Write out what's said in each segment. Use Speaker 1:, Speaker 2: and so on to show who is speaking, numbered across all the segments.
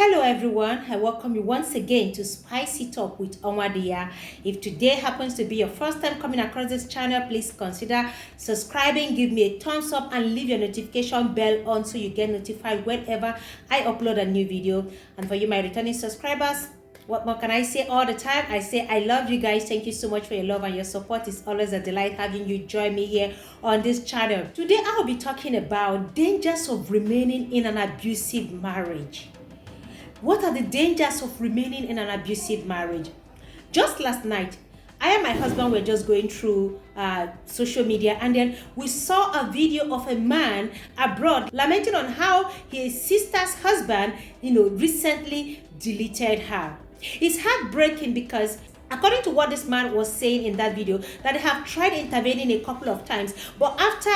Speaker 1: Hello everyone, I welcome you once again to Spicy Talk with Onwadia. If today happens to be your first time coming across this channel, please consider subscribing, give me a thumbs up and leave your notification bell on so you get notified whenever I upload a new video. And for you, my returning subscribers, what more can I say all the time? I say I love you guys. Thank you so much for your love and your support. It's always a delight having you join me here on this channel. Today, I'll be talking about dangers of remaining in an abusive marriage. What are the dangers of remaining in an abusive marriage? Just last night, I and my husband were just going through social media, and then we saw a video of a man abroad lamenting on how his sister's husband, recently deleted her. It's heartbreaking because according to what this man was saying in that video, that they have tried intervening a couple of times, but after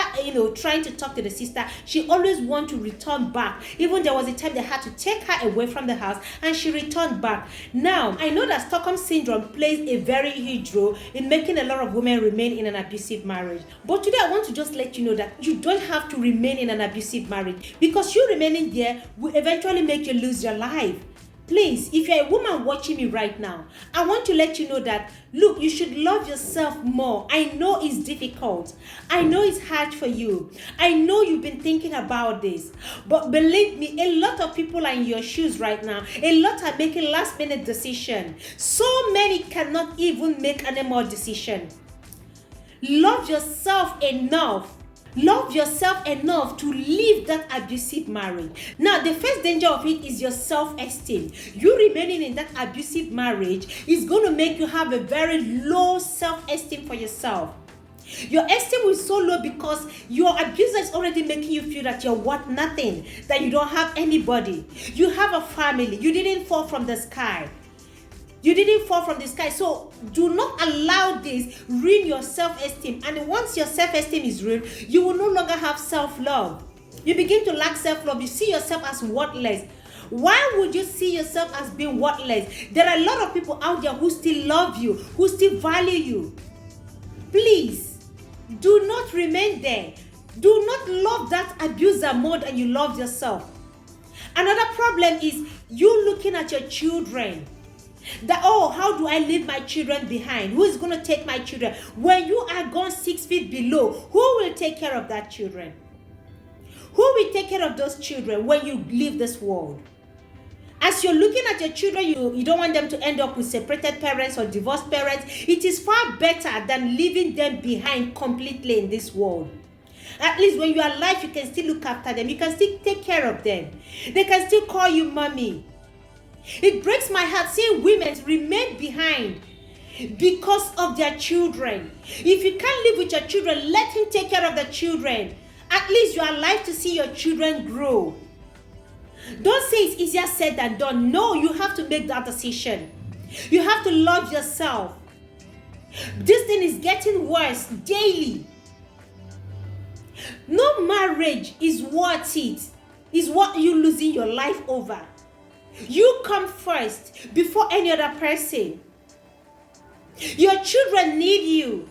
Speaker 1: trying to talk to the sister, she always wants to return back. Even there was a time they had to take her away from the house and she returned back. Now, I know that Stockholm Syndrome plays a very huge role in making a lot of women remain in an abusive marriage. But today I want to just let you know that you don't have to remain in an abusive marriage, because you remaining there will eventually make you lose your life. Please, if you're a woman watching me right now, I want to let you know that, look, you should love yourself more. I know it's difficult. I know it's hard for you. I know you've been thinking about this. But believe me, a lot of people are in your shoes right now. A lot are making last-minute decisions. So many cannot even make any more decisions. Love yourself enough. Love yourself enough to leave that abusive marriage. Now, the first danger of it is your self-esteem. You remaining in that abusive marriage is going to make you have a very low self-esteem for yourself. Your esteem is so low because your abuser is already making you feel that you're worth nothing, that you don't have anybody. You have a family. You didn't fall from the sky. You didn't fall from the sky. So do not allow this ruin your self-esteem. And once your self-esteem is ruined, you will no longer have self-love. You begin to lack self-love. You see yourself as worthless. Why would you see yourself as being worthless? There are a lot of people out there who still love you, who still value you. Please, do not remain there. Do not love that abuser more than you love yourself. Another problem is you looking at your children. That, oh, how do I leave my children behind? Who is going to take my children? When you are gone 6 feet below, who will take care of that children? Who will take care of those children when you leave this world? As you're looking at your children, you don't want them to end up with separated parents or divorced parents. It is far better than leaving them behind completely in this world. At least when you are alive, you can still look after them. You can still take care of them. They can still call you mommy. It breaks my heart seeing women remain behind because of their children. If you can't live with your children, let him take care of the children. At least you are alive to see your children grow. Don't say it's easier said than done. No, you have to make that decision. You have to love yourself. This thing is getting worse daily. No marriage is worth it. Is what you losing your life over. You come first before any other person. Your children need you.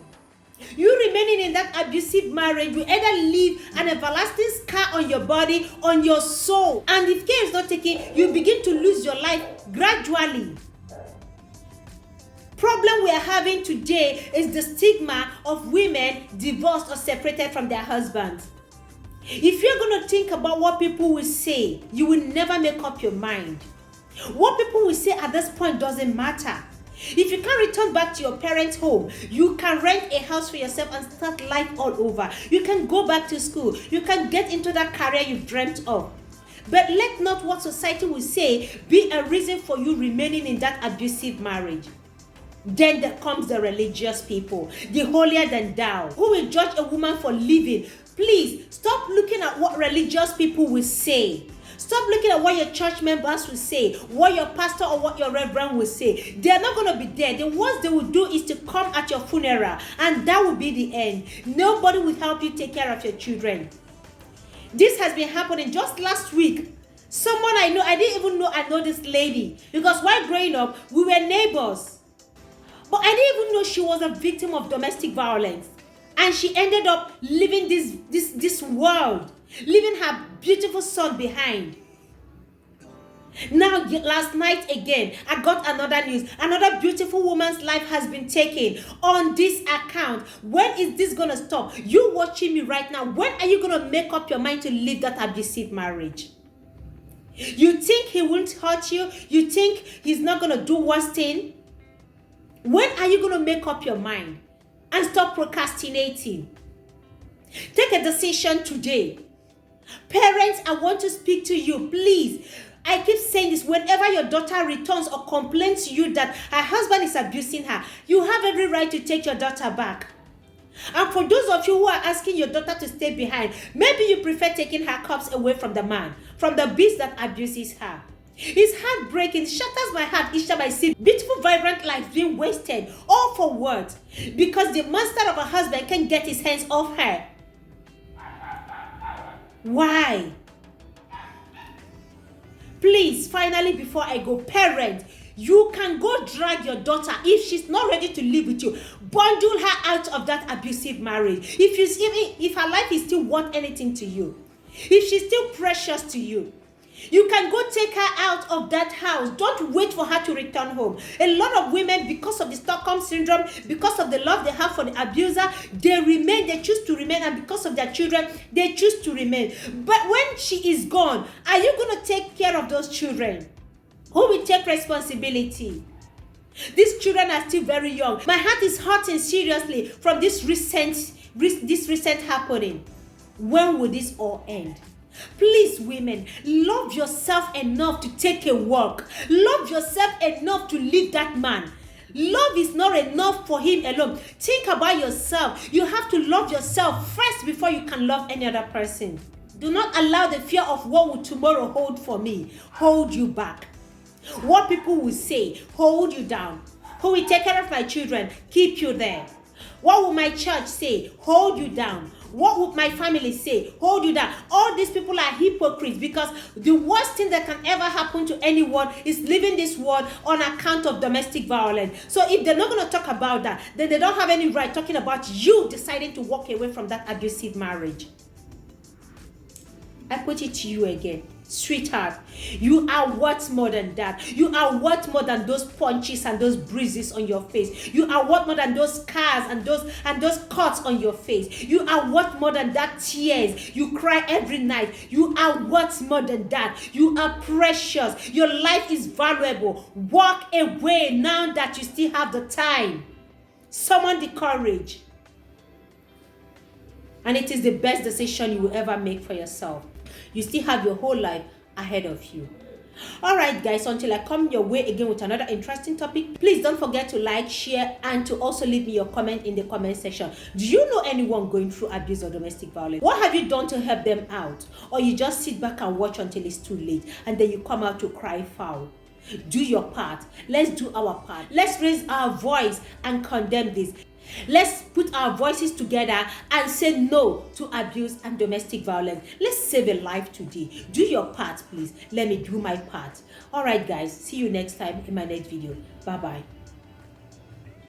Speaker 1: You remaining in that abusive marriage will either leave an everlasting scar on your body, on your soul. And if care is not taken, you begin to lose your life gradually. Problem we are having today is the stigma of women divorced or separated from their husbands. If you're going to think about what people will say, you will never make up your mind. What people will say at this point doesn't matter. If you can't return back to your parents' home, you can rent a house for yourself and start life all over. You can go back to school. You can get into that career you've dreamt of. But let not what society will say be a reason for you remaining in that abusive marriage. Then there comes the religious people, the holier than thou, who will judge a woman for living. Please, stop looking at what religious people will say. Stop looking at what your church members will say, what your pastor or what your reverend will say. They are not going to be there. The worst they will do is to come at your funeral, and that will be the end. Nobody will help you take care of your children. This has been happening just last week. Someone I know, I didn't even know I know this lady, because while growing up, we were neighbors. But I didn't even know she was a victim of domestic violence. And she ended up living this world, leaving her beautiful son behind. Now, last night again, I got another news. Another beautiful woman's life has been taken on this account. When is this going to stop? You watching me right now, when are you going to make up your mind to leave that abusive marriage? You think he won't hurt you? You think he's not going to do worse thing? When are you going to make up your mind and stop procrastinating? Take a decision today. Parents, I want to speak to you, please. I keep saying this, whenever your daughter returns or complains to you that her husband is abusing her, you have every right to take your daughter back. And for those of you who are asking your daughter to stay behind, maybe you prefer taking her cups away from the man, from the beast that abuses her. It's heartbreaking, shatters my heart each time I see beautiful, vibrant life being wasted, all for what? Because the monster of a husband can't get his hands off her. Why? Please, finally, before I go, parent, you can go drag your daughter if she's not ready to live with you. Bundle her out of that abusive marriage. If her life is still worth anything to you, if she's still precious to you, you can go take her out of that house. Don't wait for her to return home. A lot of women, because of the Stockholm syndrome, because of the love they have for the abuser, they choose to remain, and because of their children, they choose to remain. But when she is gone, are you going to take care of those children? Who will take responsibility? These children are still very young. My heart is hurting seriously from this recent happening. When will this all end? Please, women, love yourself enough to take a walk. Love yourself enough to leave that man. Love is not enough for him alone. Think about yourself. You have to love yourself first before you can love any other person. Do not allow the fear of what will tomorrow hold for me hold you back. What people will say hold you down. Who will take care of my children keep you there. What will my church say hold you down. What would my family say? Hold you down. All these people are hypocrites, because the worst thing that can ever happen to anyone is leaving this world on account of domestic violence. So if they're not going to talk about that, then they don't have any right talking about you deciding to walk away from that abusive marriage. I put it to you again. Sweetheart, you are worth more than that. You are worth more than those punches and those bruises on your face. You are worth more than those scars and those cuts on your face. You are worth more than that tears you cry every night. You are worth more than that. You are precious. Your life is valuable. Walk away now that you still have the time. Summon the courage. And it is the best decision you will ever make for yourself. You still have your whole life ahead of you. Alright guys, until I come your way again with another interesting topic, please don't forget to like, share, and to also leave me your comment in the comment section. Do you know anyone going through abuse or domestic violence? What have you done to help them out? Or you just sit back and watch until it's too late and then you come out to cry foul? Do your part. Let's do our part. Let's raise our voice and condemn this. Let's put our voices together and say no to abuse and domestic violence. Let's save a life today. Do your part, please. Let me do my part. Alright guys, see you next time in my next video. Bye bye.